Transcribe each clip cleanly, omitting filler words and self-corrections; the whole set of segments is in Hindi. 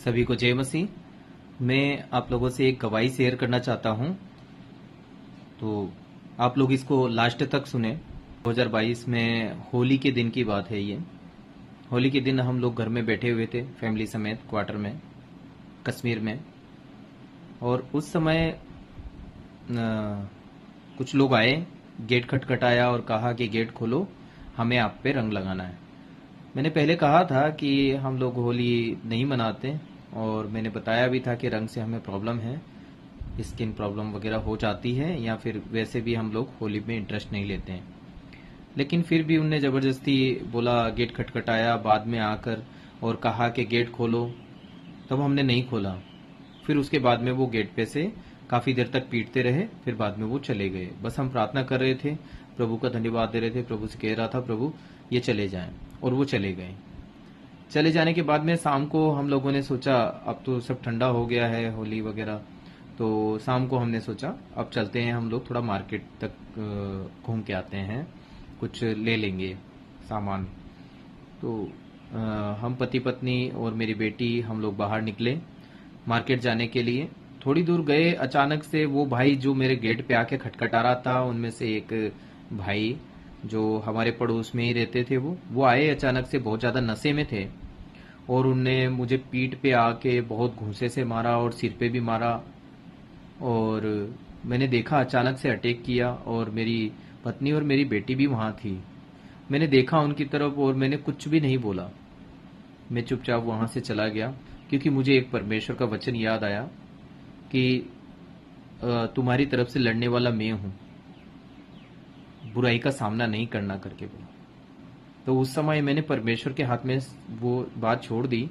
सभी को जय मसीह। मैं आप लोगों से एक गवाही शेयर करना चाहता हूं, तो आप लोग इसको लास्ट तक सुने। 2022 में होली के दिन की बात है ये। होली के दिन हम लोग घर में बैठे हुए थे फैमिली समेत क्वार्टर में, कश्मीर में। और उस समय कुछ लोग आए, गेट खटखटाया और कहा कि गेट खोलो, हमें आप पे रंग लगाना है। मैंने पहले कहा था कि हम लोग होली नहीं मनाते, और मैंने बताया भी था कि रंग से हमें प्रॉब्लम है, स्किन प्रॉब्लम वगैरह हो जाती है, या फिर वैसे भी हम लोग होली में इंटरेस्ट नहीं लेते हैं। लेकिन फिर भी उनने ज़बरदस्ती बोला, गेट खटखटाया बाद में आकर और कहा कि गेट खोलो। तब हमने नहीं खोला। फिर उसके बाद में वो गेट पे से काफ़ी देर तक पीटते रहे, फिर बाद में वो चले गए। बस हम प्रार्थना कर रहे थे, प्रभु का धन्यवाद दे रहे थे, प्रभु से कह रहा था प्रभु ये चले जाएं, और वो चले गए। चले जाने के बाद में शाम को हम लोगों ने सोचा अब तो सब ठंडा हो गया है, होली वगैरह, तो शाम को हमने सोचा अब चलते हैं हम लोग थोड़ा मार्केट तक घूम के आते हैं, कुछ ले लेंगे सामान। तो हम पति पत्नी और मेरी बेटी हम लोग बाहर निकले मार्केट जाने के लिए। थोड़ी दूर गए, अचानक से वो भाई जो मेरे गेट पे आके खटखटा रहा था, उनमें से एक भाई जो हमारे पड़ोस में ही रहते थे, वो आए अचानक से, बहुत ज़्यादा नशे में थे, और उनने मुझे पीठ पे आके बहुत घूंसे से मारा और सिर पे भी मारा। और मैंने देखा अचानक से अटैक किया, और मेरी पत्नी और मेरी बेटी भी वहाँ थी। मैंने देखा उनकी तरफ और मैंने कुछ भी नहीं बोला। मैं चुपचाप वहाँ से चला गया, क्योंकि मुझे एक परमेश्वर का वचन याद आया कि तुम्हारी तरफ से लड़ने वाला मैं हूँ, बुराई का सामना नहीं करना करके बोला। तो उस समय मैंने परमेश्वर के हाथ में वो बात छोड़ दी,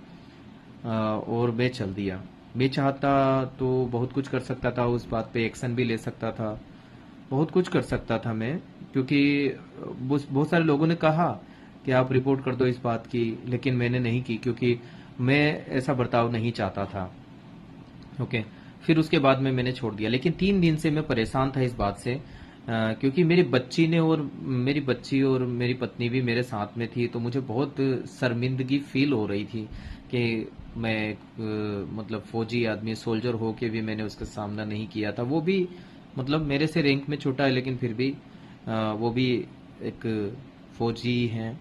और मैं चल दिया। मैं चाहता तो बहुत कुछ कर सकता था, उस बात पे एक्शन भी ले सकता था, बहुत कुछ कर सकता था मैं, क्योंकि बहुत सारे लोगों ने कहा कि आप रिपोर्ट कर दो इस बात की, लेकिन मैंने नहीं की, क्योंकि मैं ऐसा बर्ताव नहीं चाहता था। ओके। फिर उसके बाद में मैंने छोड़ दिया, लेकिन 3 दिन से मैं परेशान था इस बात से, क्योंकि मेरी बच्ची और मेरी पत्नी भी मेरे साथ में थी, तो मुझे बहुत शर्मिंदगी फील हो रही थी कि मैं मतलब फौजी आदमी, सोल्जर हो के भी मैंने उसका सामना नहीं किया था। वो भी मतलब मेरे से रैंक में छोटा है, लेकिन फिर भी वो भी एक फौजी हैं,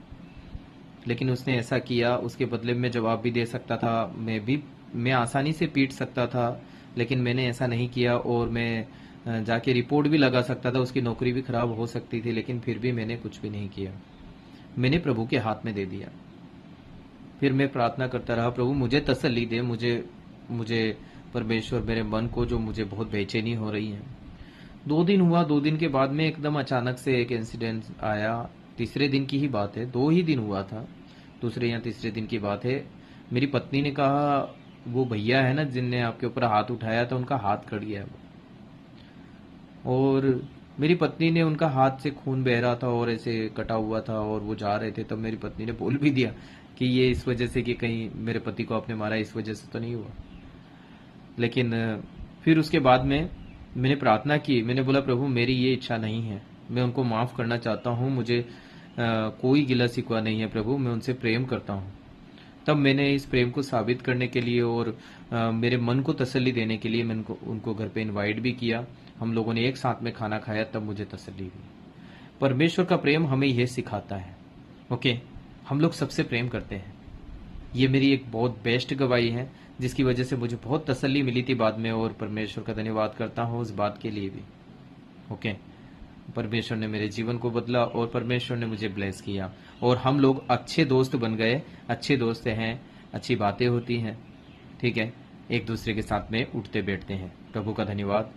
लेकिन उसने ऐसा किया। उसके बदले में जवाब भी दे सकता था, मैं आसानी से पीट सकता था, लेकिन मैंने ऐसा नहीं किया। और मैं जाके रिपोर्ट भी लगा सकता था, उसकी नौकरी भी खराब हो सकती थी, लेकिन फिर भी मैंने कुछ भी नहीं किया। मैंने प्रभु के हाथ में दे दिया। फिर मैं प्रार्थना करता रहा, प्रभु मुझे तसल्ली दे, मुझे परमेश्वर, मेरे मन को जो मुझे बहुत बेचैनी हो रही है। 2 दिन हुआ, 2 दिन के बाद में एकदम अचानक से एक इंसिडेंट आया। तीसरे दिन की ही बात है, 2 ही दिन हुआ था, दूसरे या तीसरे दिन की बात है। मेरी पत्नी ने कहा, वो भैया है ना जिनने आपके ऊपर हाथ उठाया था, उनका हाथ कट गया है। और मेरी पत्नी ने, उनका हाथ से खून बह रहा था और ऐसे कटा हुआ था, और वो जा रहे थे। तब मेरी पत्नी ने बोल भी दिया कि ये इस वजह से कि कहीं मेरे पति को आपने मारा, इस वजह से तो नहीं हुआ। लेकिन फिर उसके बाद में मैंने प्रार्थना की, मैंने बोला प्रभु मेरी ये इच्छा नहीं है, मैं उनको माफ़ करना चाहता हूँ, मुझे कोई गिला शिकवा नहीं है प्रभु, मैं उनसे प्रेम करता हूँ। तब मैंने इस प्रेम को साबित करने के लिए और मेरे मन को तसल्ली देने के लिए मैंने उनको घर पे इनवाइट भी किया। हम लोगों ने एक साथ में खाना खाया, तब मुझे तसल्ली हुई। परमेश्वर का प्रेम हमें यह सिखाता है। ओके, हम लोग सबसे प्रेम करते हैं। ये मेरी एक बहुत बेस्ट गवाही है, जिसकी वजह से मुझे बहुत तसल्ली मिली थी बाद में, और परमेश्वर का धन्यवाद करता हूँ उस बात के लिए भी। ओके, परमेश्वर ने मेरे जीवन को बदला और परमेश्वर ने मुझे ब्लेस किया, और हम लोग अच्छे दोस्त बन गए। अच्छे दोस्त हैं, अच्छी बातें होती हैं, ठीक है, एक दूसरे के साथ में उठते बैठते हैं। प्रभु का धन्यवाद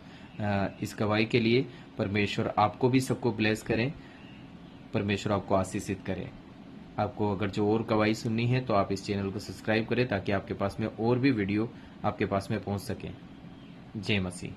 इस गवाही के लिए। परमेश्वर आपको भी सबको ब्लेस करें, परमेश्वर आपको आशीषित करें। आपको अगर जो और गवाही सुननी है तो आप इस चैनल को सब्सक्राइब करें, ताकि आपके पास में और भी वीडियो आपके पास में पहुंच सके। जय मसीह।